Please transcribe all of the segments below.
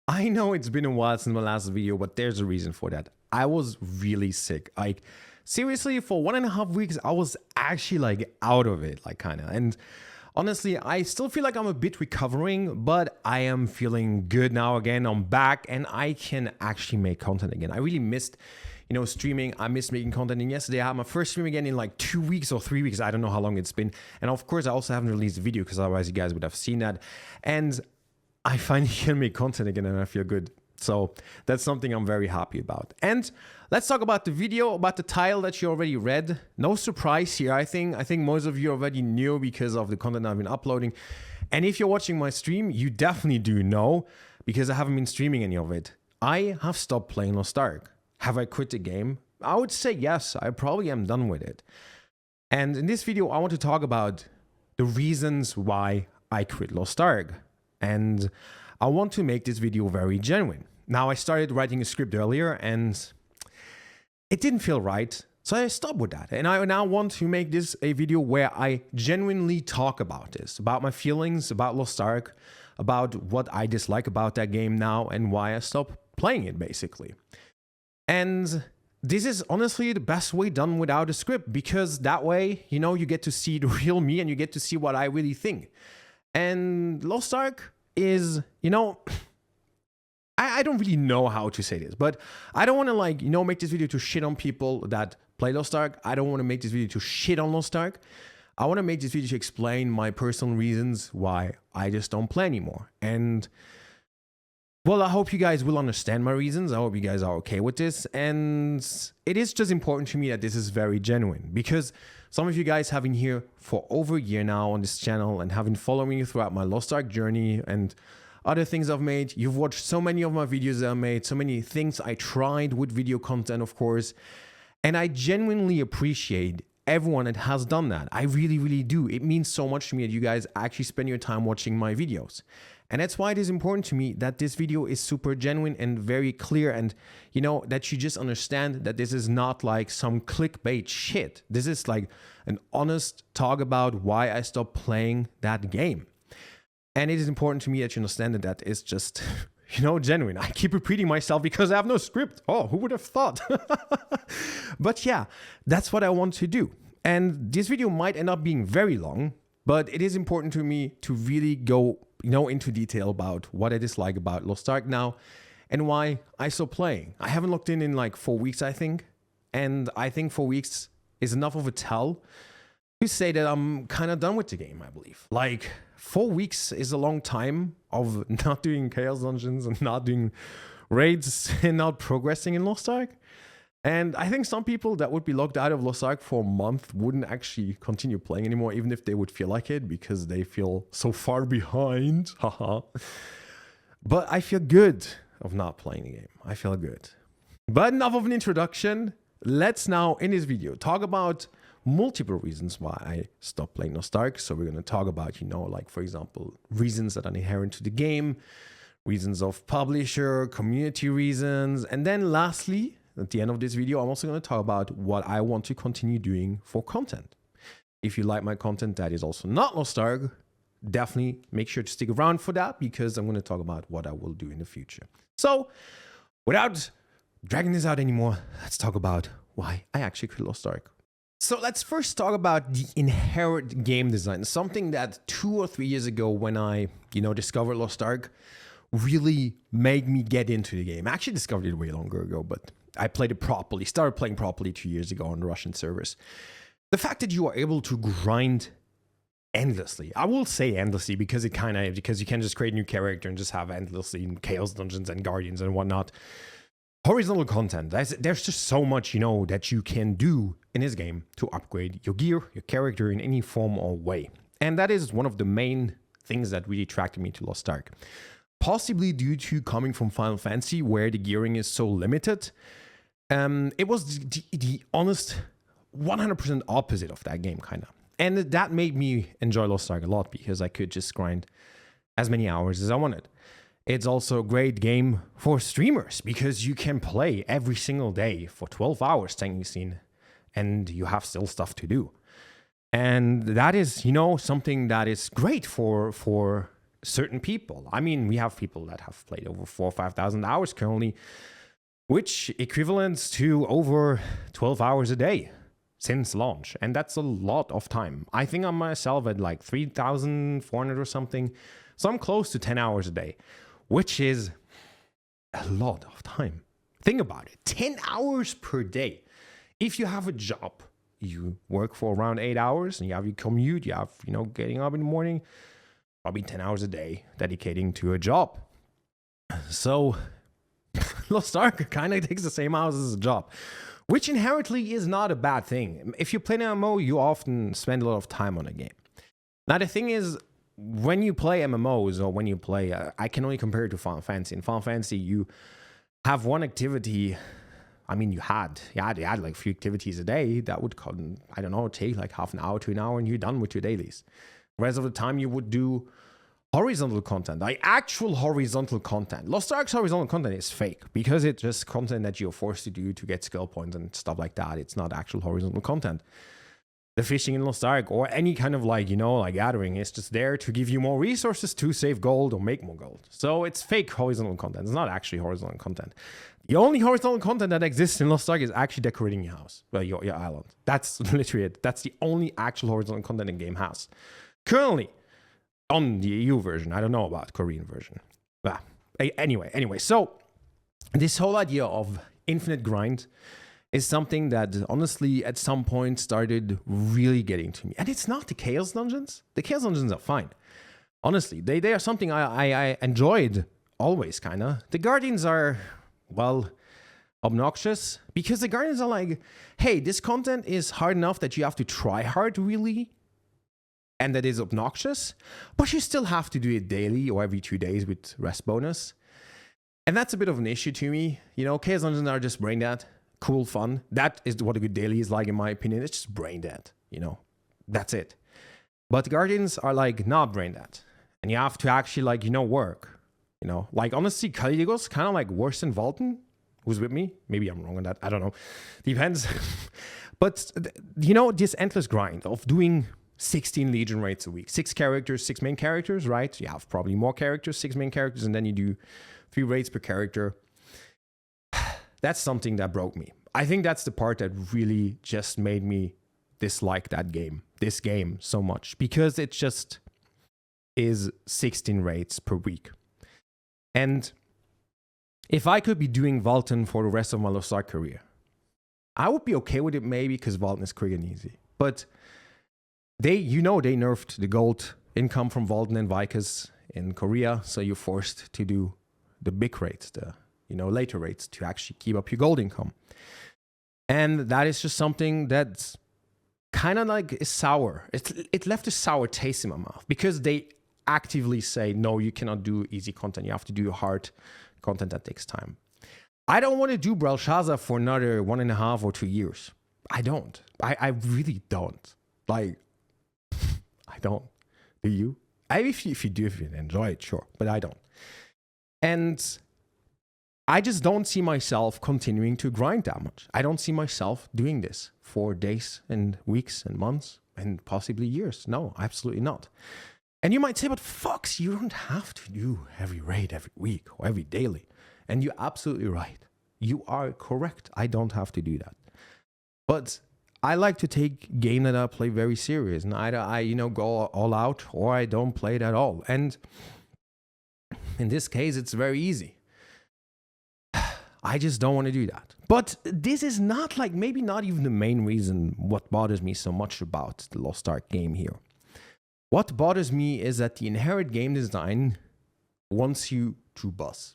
I know it's been a while since my last video, but there's a reason for that. I was really sick. Like, seriously, for 1.5 weeks, I was actually like out of it, like kind of. And honestly, I still feel like I'm a bit recovering, but I am feeling good now again. I'm back and I can actually make content again. I really missed, streaming. I missed making content. And yesterday I had my first stream again in like 2 weeks or 3 weeks. I don't know how long it's been. And of course, I also haven't released a video because otherwise you guys would have seen that. And I finally can make content again and I feel good. So that's something I'm very happy about. And let's talk about the video, about the title that you already read. No surprise here. I think most of you already knew because of the content I've been uploading. And if you're watching my stream, you definitely do know because I haven't been streaming any of it. I have stopped playing Lost Ark. Have I quit the game? I would say yes. I probably am done with it. And in this video, I want to talk about the reasons why I quit Lost Ark. And I want to make this video very genuine. Now, I started writing a script earlier and it didn't feel right, so I stopped with that. And I now want to make this a video where I genuinely talk about this, about my feelings, about Lost Ark, about what I dislike about that game now and why I stopped playing it, basically. And this is honestly the best way done without a script, because that way, you get to see the real me and you get to see what I really think. And Lost Ark is, I don't really know how to say this, but I don't want to make this video to shit on people that play Lost Ark. I don't want to make this video to shit on Lost Ark. I want to make this video to explain my personal reasons why I just don't play anymore. And well, I hope you guys will understand my reasons. I hope you guys are okay with this. And it is just important to me that this is very genuine, because some of you guys have been here for over a year now on this channel and have been following me throughout my Lost Ark journey and other things I've made. You've watched so many of my videos that I made, so many things I tried with video content, of course. And I genuinely appreciate everyone that has done that. I really, really do. It means so much to me that you guys actually spend your time watching my videos. And that's why it is important to me that this video is super genuine and very clear, and that you just understand that this is not like some clickbait shit. This is like an honest talk about why I stopped playing that game. And it is important to me that you understand that is just, genuine. I keep repeating myself because I have no script. Oh, who would have thought? But yeah, that's what I want to do. And this video might end up being very long, but it is important to me to really go into detail about what I dislike about Lost Ark now and why I stopped playing. I haven't looked in like 4 weeks, I think. And I think 4 weeks is enough of a tell to say that I'm kind of done with the game, I believe. Like, 4 weeks is a long time of not doing Chaos Dungeons and not doing raids and not progressing in Lost Ark. And I think some people that would be locked out of Lost Ark for a month wouldn't actually continue playing anymore, even if they would feel like it, because they feel so far behind. Haha. But I feel good of not playing the game. I feel good. But enough of an introduction. Let's now, in this video, talk about multiple reasons why I stopped playing Lost Ark. So we're going to talk about, like, for example, reasons that are inherent to the game, reasons of publisher, community reasons, and then lastly, at the end of this video, I'm also going to talk about what I want to continue doing for content. If you like my content that is also not Lost Ark, definitely make sure to stick around for that, because I'm going to talk about what I will do in the future. So without dragging this out anymore, let's talk about why I actually quit Lost Ark. So let's first talk about the inherent game design, something that 2 or 3 years ago when I, discovered Lost Ark really made me get into the game. I actually discovered it way longer ago, but I played it properly, started playing properly 2 years ago on the Russian servers. The fact that you are able to grind endlessly. I will say endlessly because you can just create a new character and just have endlessly Chaos Dungeons and Guardians and whatnot. Horizontal content. There's just so much, that you can do in this game to upgrade your gear, your character in any form or way. And that is one of the main things that really attracted me to Lost Ark. Possibly due to coming from Final Fantasy, where the gearing is so limited. It was the honest 100% opposite of that game, kind of. And that made me enjoy Lost Ark a lot, because I could just grind as many hours as I wanted. It's also a great game for streamers, because you can play every single day for 12 hours, technically, and you have still stuff to do. And that is, something that is great for certain people. I mean, we have people that have played over 4,000 or 5,000 hours currently, which equivalents to over 12 hours a day since launch. And that's a lot of time. I think I'm myself at like 3,400 or something. So I'm close to 10 hours a day, which is a lot of time. Think about it, 10 hours per day. If you have a job, you work for around 8 hours and you have your commute, you have, getting up in the morning, probably 10 hours a day dedicating to a job. So Lost Ark kind of takes the same hours as a job, which inherently is not a bad thing. If you play an MMO, you often spend a lot of time on a game. Now, the thing is, when you play MMOs or when you play, I can only compare it to Final Fantasy. In Final Fantasy, you have one activity. I mean, you had like a few activities a day that would, I don't know, take like half an hour to an hour and you're done with your dailies. The rest of the time you would do horizontal content, like actual horizontal content. Lost Ark's horizontal content is fake because it's just content that you're forced to do to get skill points and stuff like that. It's not actual horizontal content. The fishing in Lost Ark or any kind of like gathering is just there to give you more resources to save gold or make more gold. So it's fake horizontal content. It's not actually horizontal content. The only horizontal content that exists in Lost Ark is actually decorating your house, well, your island. That's literally it. That's the only actual horizontal content in game has. Currently, on the EU version, I don't know about Korean version. But anyway, so this whole idea of infinite grind is something that honestly at some point started really getting to me. And it's not the Chaos Dungeons. The Chaos Dungeons are fine. Honestly, they are something I enjoyed always, kind of. The Guardians are, well, obnoxious because the Guardians are like, hey, this content is hard enough that you have to try hard really, and that is obnoxious, but you still have to do it daily or every 2 days with rest bonus. And that's a bit of an issue to me. Chaos Dungeons are just brain dead. Cool, fun. That is what a good daily is like, in my opinion. It's just brain dead, That's it. But the Guardians are like not brain dead. And you have to actually work. Like honestly, Kaligo's kind of like worse than Valten. Who's with me? Maybe I'm wrong on that. I don't know. Depends. But this endless grind of doing 16 Legion raids a week. 6 characters, 6 main characters, right? You have probably more characters, 6 main characters, and then you do 3 raids per character. That's something that broke me. I think that's the part that really just made me dislike this game so much, because it just is 16 raids per week. And if I could be doing Valten for the rest of my Lost Ark career, I would be okay with it maybe because Valten is quick and easy. But they nerfed the gold income from Valten and Vikas in Korea, so you're forced to do the big raids, the later rates to actually keep up your gold income. And that is just something that's kind of like is sour. It left a sour taste in my mouth because they actively say, no, you cannot do easy content. You have to do hard content that takes time. I don't want to do Belshazzar for another 1.5 or 2 years. I don't. I really don't. I don't. Do you? If you do, if you enjoy it, sure. But I don't. And I just don't see myself continuing to grind that much. I don't see myself doing this for days and weeks and months and possibly years. No, absolutely not. And you might say, but Fox, you don't have to do every raid every week or every daily. And you're absolutely right. You are correct. I don't have to do that. But I like to take game that I play very serious. And either I go all out or I don't play it at all. And in this case, it's very easy. I just don't want to do that. But this is not maybe not even the main reason what bothers me so much about the Lost Ark game here. What bothers me is that the inherent game design wants you to bussing.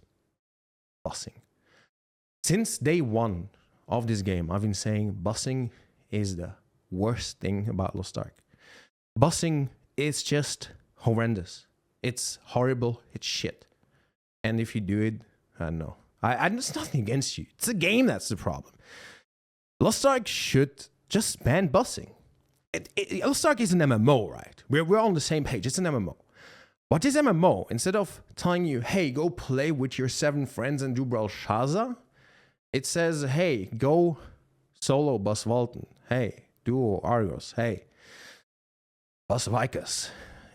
Since day one of this game, I've been saying bussing is the worst thing about Lost Ark. Bussing is just horrendous. It's horrible. It's shit. And if you do it, I don't know. There's nothing against you. It's a game that's the problem. Lost Ark should just ban bussing. Lost Ark is an MMO, right? We're on the same page. It's an MMO. But this MMO, instead of telling you, hey, go play with your 7 friends and do Belshazzar, it says, hey, go solo bus Valten. Hey, duo Argos. Hey, bus Vikas.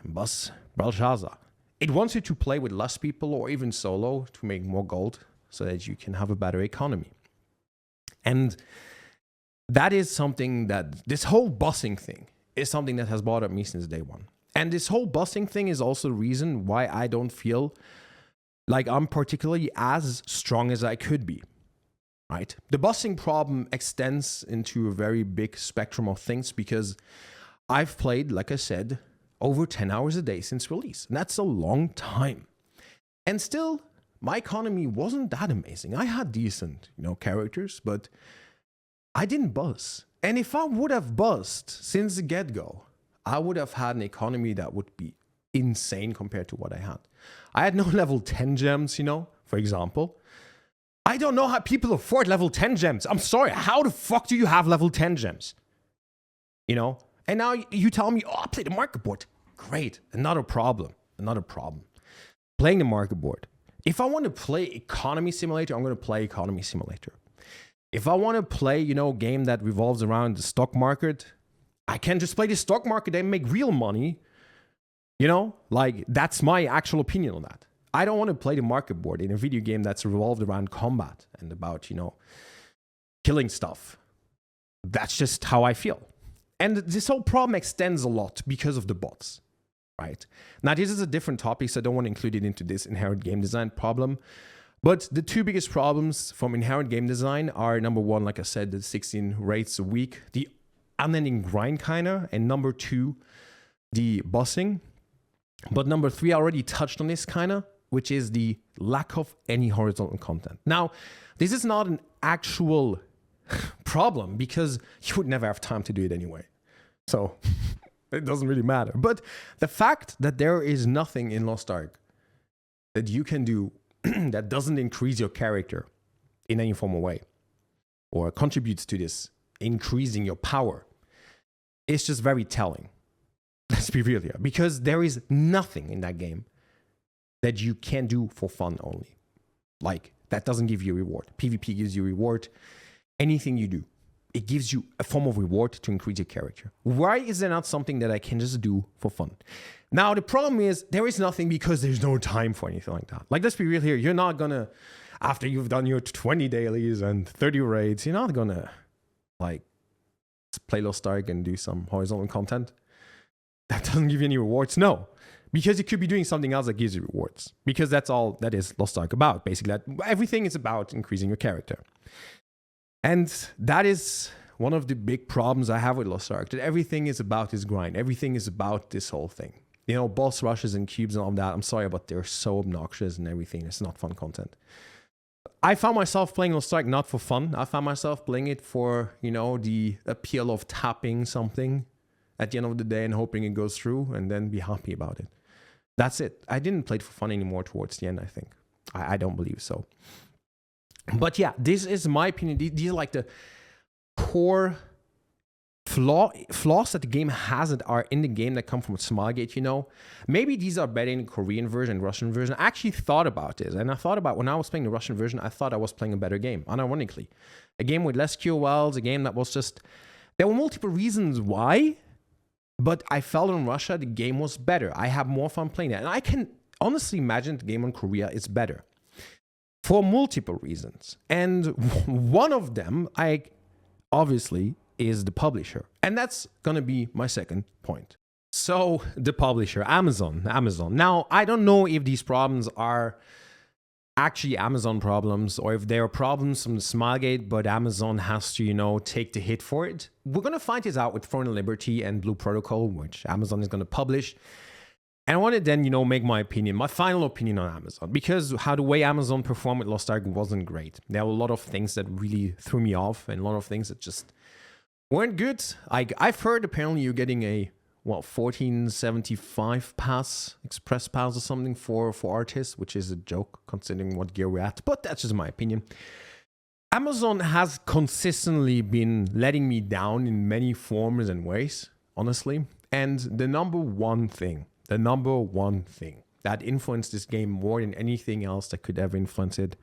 Bus Belshazzar. it wants you to play with less people or even solo to make more gold so that you can have a better economy. And that is something that this whole bossing thing is something that has bothered me since day one. And this whole bossing thing is also the reason why I don't feel like I'm particularly as strong as I could be, right? The bossing problem extends into a very big spectrum of things because I've played, like I said, over 10 hours a day since release. And that's a long time. And still, my economy wasn't that amazing. I had decent, characters, but I didn't buzz. And if I would have buzzed since the get-go, I would have had an economy that would be insane compared to what I had. I had no level 10 gems, for example. I don't know how people afford level 10 gems. I'm sorry, how the fuck do you have level 10 gems? And now you tell me, I play the market board. Great, another problem. Playing the market board. If I want to play economy simulator, I'm going to play economy simulator. If I want to play, a game that revolves around the stock market, I can just play the stock market and make real money. That's my actual opinion on that. I don't want to play the market board in a video game that's revolved around combat and about, killing stuff. That's just how I feel. And this whole problem extends a lot because of the bots, right? Now, this is a different topic, so I don't want to include it into this inherent game design problem. But the two biggest problems from inherent game design are, number one, like I said, the 16 raids a week, the unending grind kinda, and number two, the bossing. But number three, I already touched on this kinda, which is the lack of any horizontal content. Now, this is not an actual problem because you would never have time to do it anyway. So it doesn't really matter. But the fact that there is nothing in Lost Ark that you can do that doesn't increase your character in any form or way or contributes to this increasing your power, it's just very telling. Let's be real here. Because there is nothing in that game that you can do for fun only. That doesn't give you a reward. PvP gives you a reward. Anything you do, it gives you a form of reward to increase your character. Why is there not something that I can just do for fun? Now, the problem is there is nothing because there's no time for anything like that. Let's be real here. You're not going to, after you've done your 20 dailies and 30 raids, you're not going to, play Lost Ark and do some horizontal content. That doesn't give you any rewards. No. Because you could be doing something else that gives you rewards. Because that's all that is Lost Ark about. Basically, everything is about increasing your character. And that is one of the big problems I have with Lost Ark, that everything is about this grind. Everything is about this whole thing. Boss rushes and cubes and all that. I'm sorry, but they're so obnoxious and everything. It's not fun content. I found myself playing Lost Ark not for fun. I found myself playing it for, the appeal of tapping something at the end of the day and hoping it goes through and then be happy about it. That's it. I didn't play it for fun anymore towards the end, I think. I don't believe so. But yeah, this is my opinion. These are the core flaws that the game has that are in the game that come from Smilegate, Maybe these are better in the Korean version, Russian version. I actually thought about this. And I thought about when I was playing the Russian version, I thought I was playing a better game, unironically. A game with less QOLs, a game that was just... There were multiple reasons why, but I felt in Russia the game was better. I have more fun playing it. And I can honestly imagine the game in Korea is better. For multiple reasons. And one of them, obviously, is the publisher. And that's going to be my second point. So, the publisher, Amazon. Now, I don't know if these problems are actually Amazon problems or if they are problems from the Smilegate, but Amazon has to, take the hit for it. We're going to find this out with Throne of Liberty and Blue Protocol, which Amazon is going to publish. And I want to then, make my opinion, my final opinion on Amazon, because the way Amazon performed with Lost Ark wasn't great. There were a lot of things that really threw me off and a lot of things that just weren't good. I've heard apparently you're getting a, 1475 express pass or something for artists, which is a joke considering what gear we're at, but that's just my opinion. Amazon has consistently been letting me down in many forms and ways, honestly. And the number one thing that influenced this game more than anything else that could ever influence it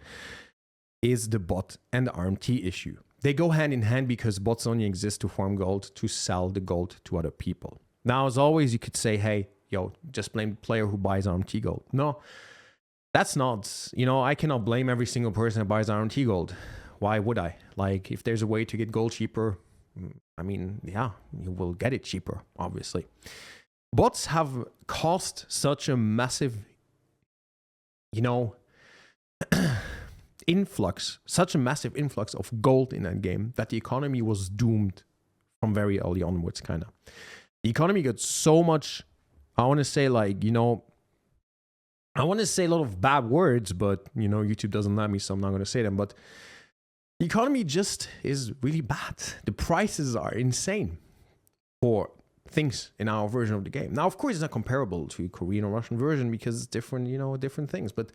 is the bot and the RMT issue. They go hand in hand because bots only exist to farm gold, to sell the gold to other people. Now, as always, you could say, hey, yo, just blame the player who buys RMT gold. No, that's not, you know, I cannot blame every single person that buys RMT gold. Why would I? Like, if there's a way to get gold cheaper, I mean, yeah, you will get it cheaper, obviously. Bots have caused such a massive, you know, such a massive influx of gold in that game that the economy was doomed from very early onwards, kind of. The economy got so much, I want to say, like, you know, I want to say a lot of bad words, but, you know, YouTube doesn't let me, so I'm not going to say them. But the economy just is really bad. The prices are insane for things in our version of the game. Now, of course, it's not comparable to Korean or Russian version because it's different, you know, different things. But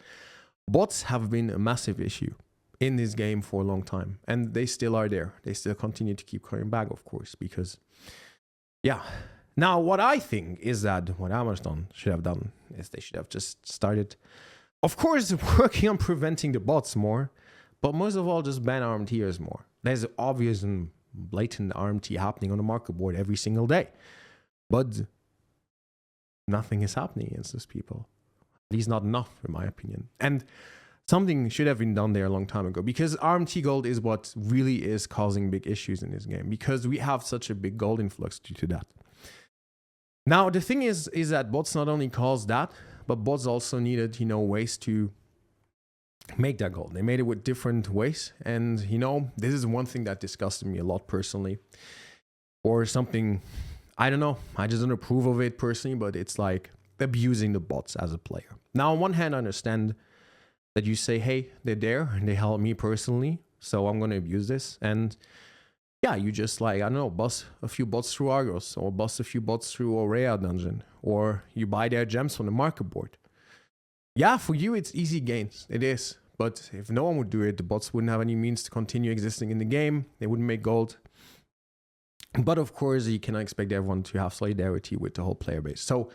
bots have been a massive issue in this game for a long time, and they still are there. They still continue to keep coming back, of course, because, yeah. Now, what I think is that what Amazon should have done is they should have just started, of course, working on preventing the bots more, but most of all, just ban RMTers more. There's obvious and blatant RMT happening on the market board every single day, but nothing is happening against those people. At least not enough, in my opinion. And something should have been done there a long time ago, because RMT gold is what really is causing big issues in this game, because we have such a big gold influx due to that. Now, the thing is that bots not only caused that, but bots also needed, you know, ways to make that gold. They made it with different ways. And, you know, this is one thing that disgusted me a lot personally, or something, I don't know, I just don't approve of it personally, but it's like abusing the bots as a player. Now, on one hand, I understand that you say, hey, they're there and they help me personally, so I'm going to abuse this. And yeah, you just, like, I don't know, bust a few bots through Argos, or bust a few bots through Aurea dungeon, or you buy their gems from the market board. Yeah, for you, it's easy gains. It is. But if no one would do it, the bots wouldn't have any means to continue existing in the game. They wouldn't make gold. But of course, you cannot expect everyone to have solidarity with the whole player base. So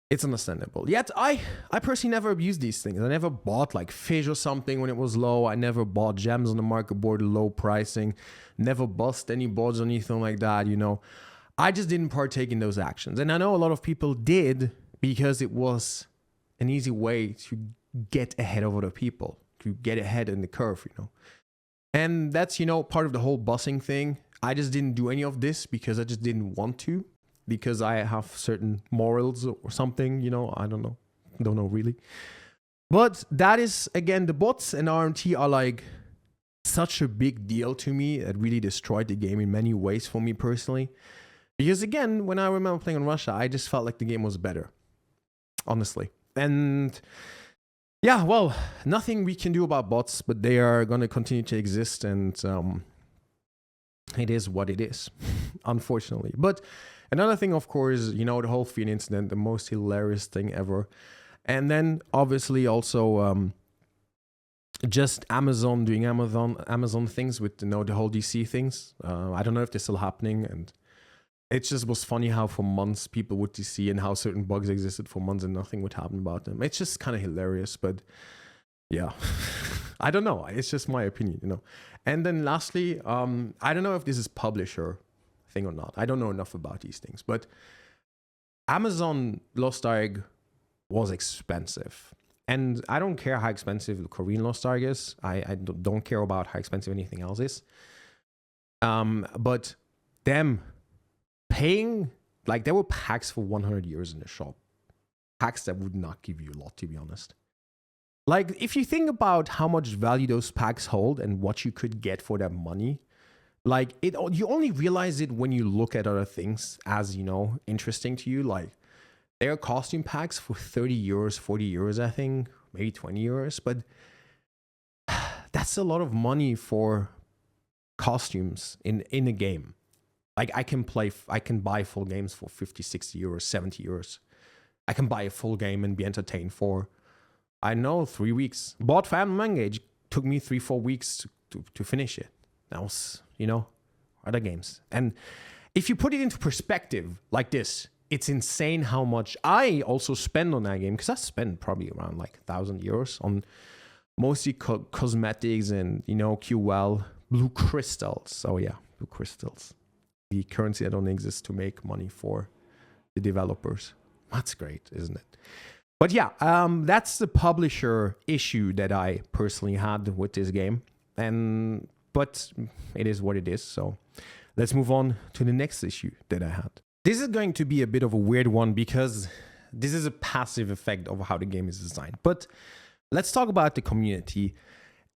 it's understandable. Yet, I personally never abused these things. I never bought like fish or something when it was low. I never bought gems on the market board, low pricing. Never bust any boards or anything like that, you know. I just didn't partake in those actions. And I know a lot of people did, because it was an easy way to get ahead of other people, to get ahead in the curve, you know. And that's, you know, part of the whole busing thing. I just didn't do any of this because I just didn't want to, because I have certain morals or something, you know, I don't know really. But that is, again, the bots and RMT are like such a big deal to me. It really destroyed the game in many ways for me personally. Because again, when I remember playing on Russia, I just felt like the game was better, honestly. And yeah, well, nothing we can do about bots, but they are going to continue to exist, and it is what it is, unfortunately. But another thing, of course, you know, the whole Fiend incident, the most hilarious thing ever. And then obviously also just Amazon doing Amazon things with, you know, the whole DC things. I don't know if they're still happening, and it just was funny how for months people would DC, and how certain bugs existed for months and nothing would happen about them. It's just kind of hilarious, but yeah, I don't know. It's just my opinion, you know. And then lastly, I don't know if this is publisher thing or not. I don't know enough about these things, but Amazon Lost Ark was expensive. And I don't care how expensive the Korean Lost Ark is. I don't care about how expensive anything else is. But them paying, like, there were packs for 100 years in the shop. Packs that would not give you a lot, to be honest. Like, if you think about how much value those packs hold and what you could get for that money, like, you only realize it when you look at other things as, you know, interesting to you. Like, there are costume packs for 30 euros, 40 euros, I think, maybe 20 euros. But that's a lot of money for costumes in a game. Like, I can buy full games for 50, 60 euros, 70 euros. I can buy a full game and be entertained for, I know, 3 weeks. Bought Phantom Engage, took me 3-4 weeks to finish it. That was, you know, other games. And if you put it into perspective like this, it's insane how much I also spend on that game, because I spend probably around like 1,000 euros on mostly cosmetics and, you know, QL, blue crystals. Oh yeah, blue crystals. The currency that only exists to make money for the developers. That's great, isn't it? But yeah, that's the publisher issue that I personally had with this game. But it is what it is. So let's move on to the next issue that I had. This is going to be a bit of a weird one because this is a passive effect of how the game is designed. But let's talk about the community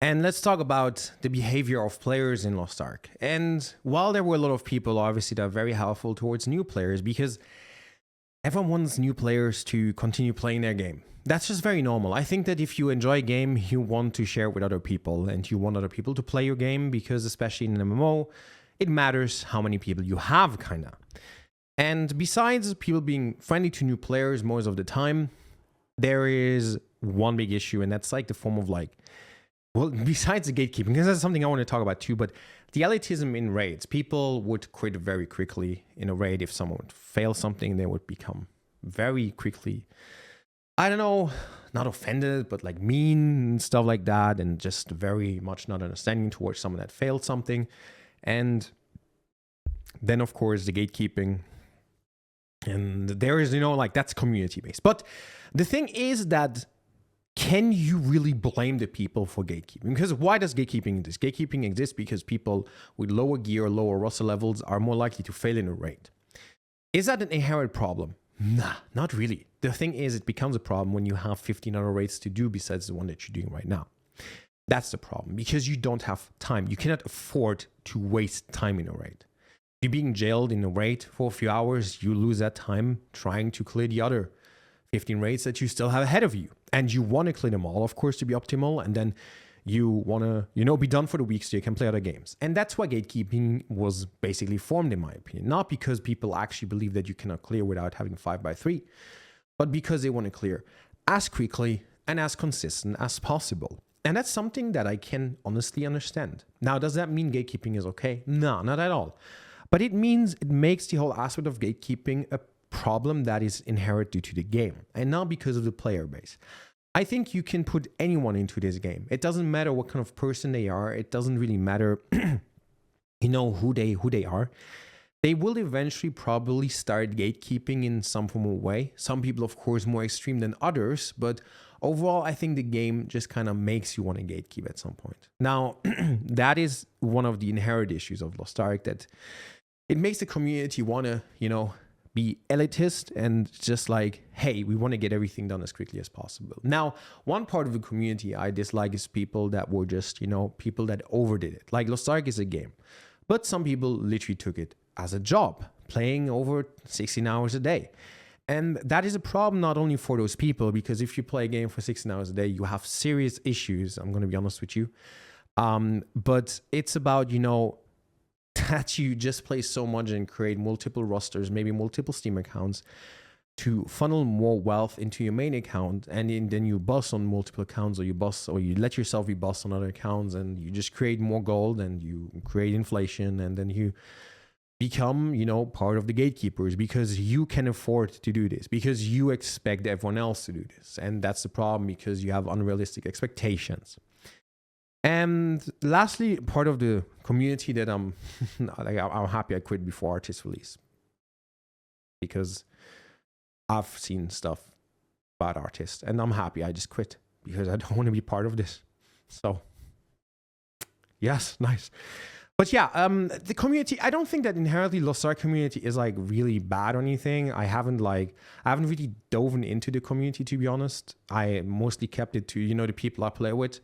and let's talk about the behavior of players in Lost Ark. And while there were a lot of people, obviously, that are very helpful towards new players because everyone wants new players to continue playing their game. That's just very normal. I think that if you enjoy a game, you want to share it with other people and you want other people to play your game because especially in an MMO, it matters how many people you have, kind of. And besides people being friendly to new players most of the time, there is one big issue, and that's like the form of like, well, besides the gatekeeping, because that's something I want to talk about too, but the elitism in raids. People would quit very quickly in a raid. If someone would fail something, they would become very quickly, I don't know, not offended, but like mean and stuff like that, and just very much not understanding towards someone that failed something. And then, of course, the gatekeeping. And there is, like that's community based. But the thing is that can you really blame the people for gatekeeping? Because why does gatekeeping exist? Gatekeeping exists because people with lower gear, lower roster levels are more likely to fail in a raid. Is that an inherent problem? Nah, not really. The thing is, it becomes a problem when you have 15 other raids to do besides the one that you're doing right now. That's the problem because you don't have time. You cannot afford to waste time in a raid. You're being jailed in a raid for a few hours, you lose that time trying to clear the other 15 raids that you still have ahead of you. And you want to clear them all, of course, to be optimal. And then you want to, be done for the week so you can play other games. And that's why gatekeeping was basically formed, in my opinion. Not because people actually believe that you cannot clear without having 5x3, but because they want to clear as quickly and as consistent as possible. And that's something that I can honestly understand. Now, does that mean gatekeeping is okay? No, not at all. But it means it makes the whole aspect of gatekeeping a problem that is inherent due to the game and not because of the player base. I think you can put anyone into this game. It doesn't matter what kind of person they are. It doesn't really matter, who they are. They will eventually probably start gatekeeping in some form of way. Some people, of course, more extreme than others, but overall, I think the game just kind of makes you want to gatekeep at some point. Now, that is one of the inherent issues of Lost Ark, that it makes the community want to, be elitist and just like, hey, we want to get everything done as quickly as possible. Now, one part of the community I dislike is people that were just, people that overdid it. Like Lost Ark is a game, but some people literally took it as a job, playing over 16 hours a day. And that is a problem not only for those people, because if you play a game for 16 hours a day, you have serious issues. I'm going to be honest with you. But it's about, that you just play so much and create multiple rosters, maybe multiple Steam accounts to funnel more wealth into your main account. And then you boss on multiple accounts, or you let yourself be boss on other accounts, and you just create more gold and you create inflation. And then you become, part of the gatekeepers because you can afford to do this, because you expect everyone else to do this. And that's the problem, because you have unrealistic expectations. And lastly, part of the community that I'm happy I quit before artist release, because I've seen stuff about artists and I'm happy I just quit because I don't want to be part of this. So yes, nice. But yeah, the community, I don't think that inherently Lost Ark community is like really bad or anything. I haven't really dove into the community, to be honest. I mostly kept it to, the people I play with.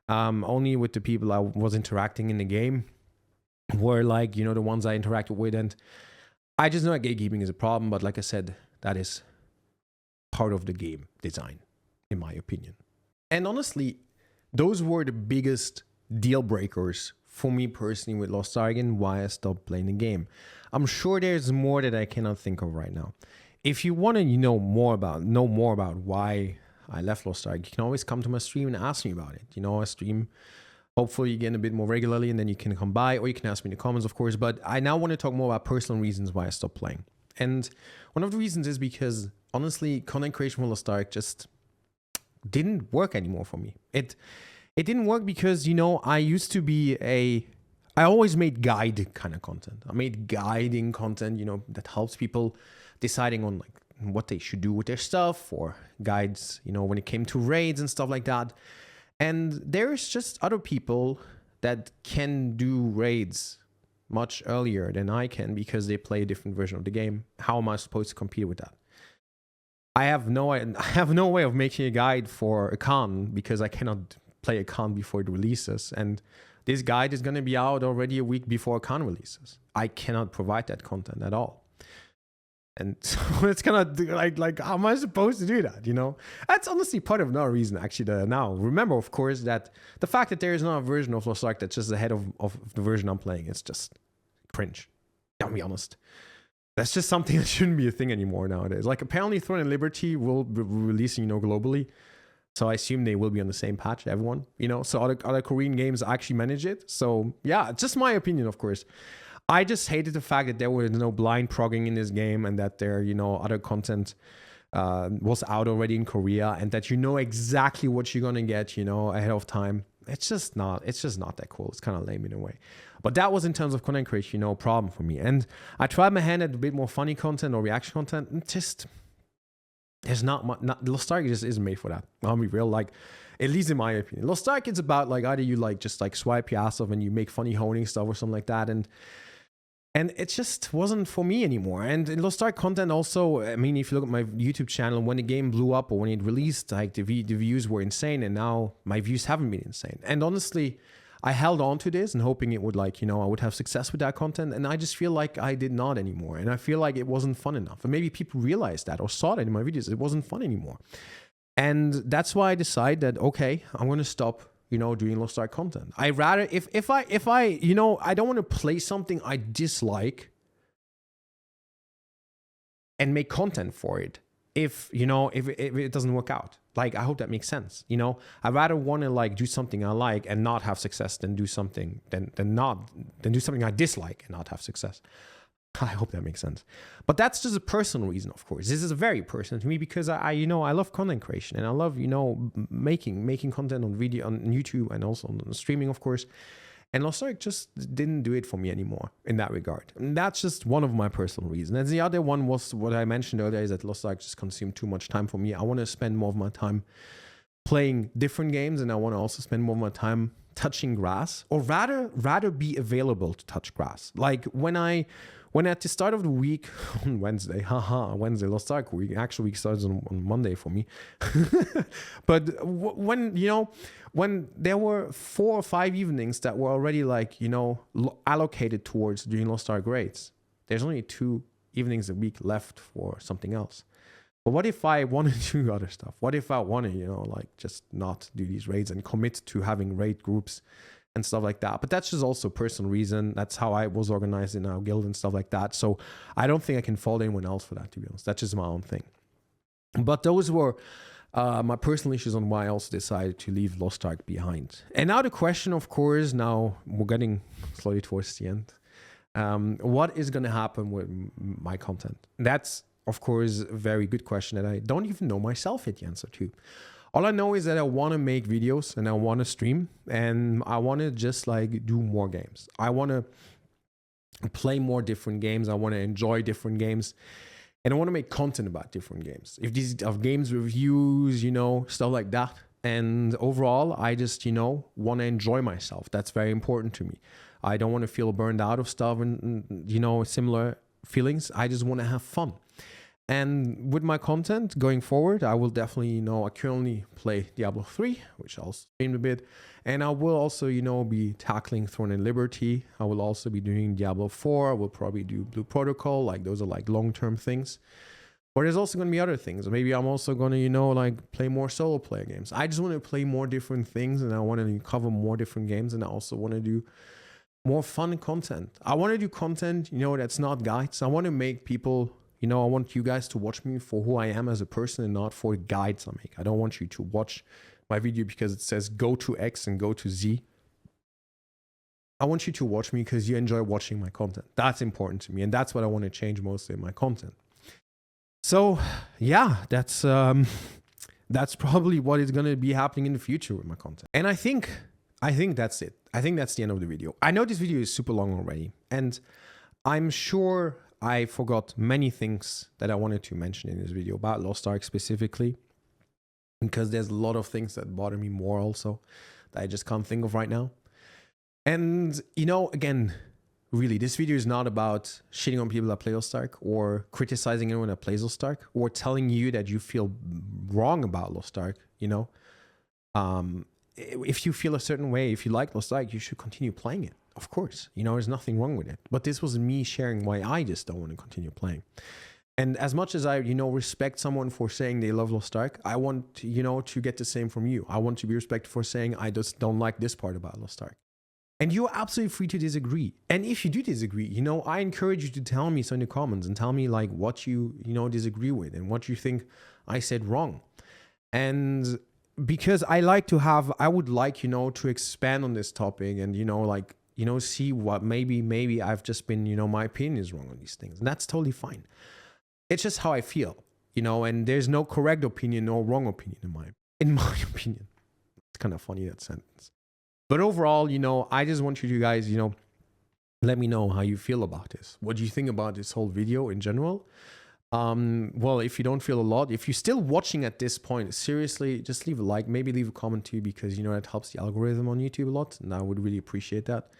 Only with the people I was interacting in the game were like, the ones I interacted with. And I just know that gatekeeping is a problem. But like I said, that is part of the game design, in my opinion. And honestly, those were the biggest deal breakers for me personally with Lost Ark and why I stopped playing the game. I'm sure there's more that I cannot think of right now. If you want to know more about why I left Lost Ark, you can always come to my stream and ask me about it. I stream hopefully again a bit more regularly, and then you can come by, or you can ask me in the comments, of course. But I now want to talk more about personal reasons why I stopped playing. And one of the reasons is because, honestly, content creation for Lost Ark just didn't work anymore for me. It didn't work because, I used to be I always made guide kind of content. I made guiding content, that helps people deciding on like what they should do with their stuff, or guides, you know, when it came to raids and stuff like that. And there's just other people that can do raids much earlier than I can because they play a different version of the game. How am I supposed to compete with that? I have no way of making a guide for a con because I cannot play a con before it releases. And this guide is going to be out already a week before a con releases. I cannot provide that content at all. And so it's kind of like, how am I supposed to do that? You know, that's honestly part of another reason actually. Now, remember, of course, that the fact that there is not a version of Lost Ark that's just ahead of the version I'm playing is just cringe. I'll be honest. That's just something that shouldn't be a thing anymore nowadays. Like, apparently Throne and Liberty will be releasing, you know, globally. So I assume they will be on the same patch, everyone, you know. So other Korean games actually manage it. So yeah, just my opinion, of course. I just hated the fact that there was no blind progging in this game, and that there, you know, other content was out already in Korea, and that you know exactly what you're gonna get, you know, ahead of time. It's just not that cool. It's kind of lame in a way. But that was, in terms of content creation, you know, a problem for me. And I tried my hand at a bit more funny content or reaction content, and just there's not much. Lost Ark just isn't made for that. I'll be real, like, at least in my opinion. Lost Ark, it's about like either you like just like swipe your ass off and you make funny honing stuff or something like that, and it just wasn't for me anymore. And in Lost Ark content also, I mean, if you look at my YouTube channel, when the game blew up or when it released, like the views were insane, and now my views haven't been insane. And honestly, I held on to this and hoping it would, like, you know, I would have success with that content, and I just feel like I did not anymore. And I feel like it wasn't fun enough. And maybe people realized that or saw that in my videos. It wasn't fun anymore. And that's why I decided that, okay, I'm going to stop, you know, doing Lost Ark content. I rather, if I, you know, I don't want to play something I dislike and make content for it if, you know, if it doesn't work out. Like, I hope that makes sense. You know, I rather want to like do something I like and not have success than do something than do something I dislike and not have success. I hope that makes sense. But that's just a personal reason, of course. This is very personal to me because I you know, I love content creation, and I love, you know, making content on video, on YouTube, and also on streaming, of course. And Lost Ark just didn't do it for me anymore in that regard. And that's just one of my personal reasons. And the other one was what I mentioned earlier, is that Lost Ark just consumed too much time for me. I want to spend more of my time playing different games, and I want to also spend more of my time touching grass, or rather be available to touch grass. Like when at the start of the week on Wednesday, Wednesday, Lost Ark week, actual week starts on Monday for me. But when, you know, when there were 4 or 5 evenings that were already like, you know, allocated towards doing Lost Ark raids, there's only 2 evenings a week left for something else. But what if I want to do other stuff? What if I want to, you know, like just not do these raids and commit to having raid groups and stuff like that? But that's just also a personal reason. That's how I was organized in our guild and stuff like that. So I don't think I can fault anyone else for that, to be honest. That's just my own thing. But those were my personal issues on why I also decided to leave Lost Ark behind. And now the question, of course, now we're getting slowly towards the end. What is going to happen with my content? That's, of course, a very good question that I don't even know myself yet the answer to. All I know is that I want to make videos and I want to stream, and I want to just like do more games. I want to play more different games. I want to enjoy different games, and I want to make content about different games. If these are games reviews, you know, stuff like that. And overall, I just, you know, want to enjoy myself. That's very important to me. I don't want to feel burned out of stuff and you know, similar feelings. I just want to have fun. And with my content going forward, I will definitely, you know, I currently play Diablo 3, which I'll stream a bit. And I will also, you know, be tackling Throne and Liberty. I will also be doing Diablo 4. I will probably do Blue Protocol. Like, those are like long-term things. But there's also going to be other things. Maybe I'm also going to, you know, like play more solo player games. I just want to play more different things, and I want to cover more different games. And I also want to do more fun content. I want to do content, you know, that's not guides. I want to make people... You know, I want you guys to watch me for who I am as a person and not for the guides I make. I don't want you to watch my video because it says go to X and go to Z. I want you to watch me because you enjoy watching my content. That's important to me, and that's what I want to change mostly in my content. So, yeah, that's probably what is going to be happening in the future with my content. And I think that's it. I think that's the end of the video. I know this video is super long already, and I'm sure I forgot many things that I wanted to mention in this video about Lost Ark specifically, because there's a lot of things that bother me more also that I just can't think of right now. And, you know, again, really, this video is not about shitting on people that play Lost Ark or criticizing anyone that plays Lost Ark or telling you that you feel wrong about Lost Ark, you know. If you feel a certain way, if you like Lost Ark, you should continue playing it. Of course, you know, there's nothing wrong with it. But this was me sharing why I just don't want to continue playing. And as much as I, you know, respect someone for saying they love Lost Ark, I want, you know, to get the same from you. I want to be respected for saying I just don't like this part about Lost Ark. And you're absolutely free to disagree. And if you do disagree, you know, I encourage you to tell me so in the comments and tell me like what you know, disagree with and what you think I said wrong. And because I would like, you know, to expand on this topic and, you know, like, you know, see what maybe I've just been, you know, my opinion is wrong on these things. And that's totally fine. It's just how I feel, you know, and there's no correct opinion or wrong opinion in my opinion. It's kind of funny, that sentence. But overall, you know, I just want you to guys, you know, let me know how you feel about this. What do you think about this whole video in general? Well, if you don't feel a lot, if you're still watching at this point, seriously, just leave a like, maybe leave a comment too, because, you know, that helps the algorithm on YouTube a lot. And I would really appreciate that.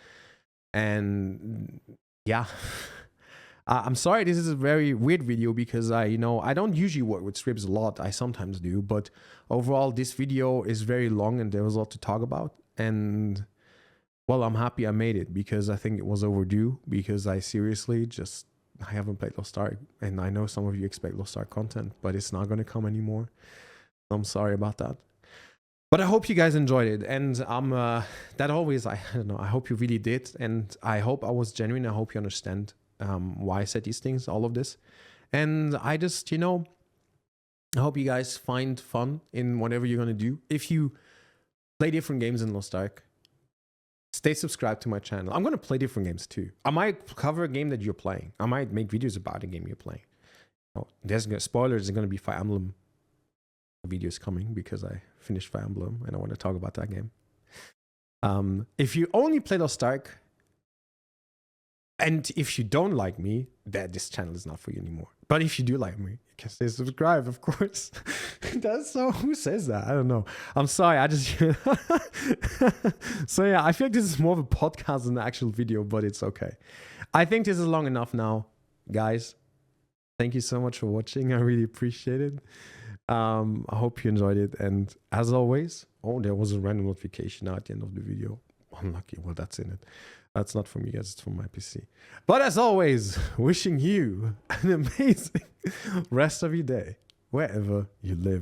And yeah, I'm sorry, this is a very weird video because I don't usually work with scripts a lot. I sometimes do, but overall, this video is very long and there was a lot to talk about. And well, I'm happy I made it because I think it was overdue, because I haven't played Lost Ark, and I know some of you expect Lost Ark content, but it's not going to come anymore. I'm sorry about that. But I hope you guys enjoyed it, and I don't know, I hope you really did, and I hope I was genuine. I hope you understand why I said these things, all of this. And I just, you know, I hope you guys find fun in whatever you're going to do. If you play different games in Lost Ark, stay subscribed to my channel. I'm going to play different games too. I might cover a game that you're playing. I might make videos about a game you're playing. Oh, spoilers, there's going to be Fire Emblem videos coming because I finished Fire Emblem and I want to talk about that game. If you only play Lost Ark, and if you don't like me, this channel is not for you anymore. But if you do like me, you can stay subscribed, of course. That's so, who says that? I don't know. I'm sorry, I just... So yeah, I feel like this is more of a podcast than an actual video, but it's okay. I think this is long enough now, guys. Thank you so much for watching. I really appreciate it. I hope you enjoyed it. And as always, oh, there was a random notification now at the end of the video. Unlucky. Well, that's in it. That's not from you guys, it's from my PC. But as always, wishing you an amazing rest of your day, wherever you live.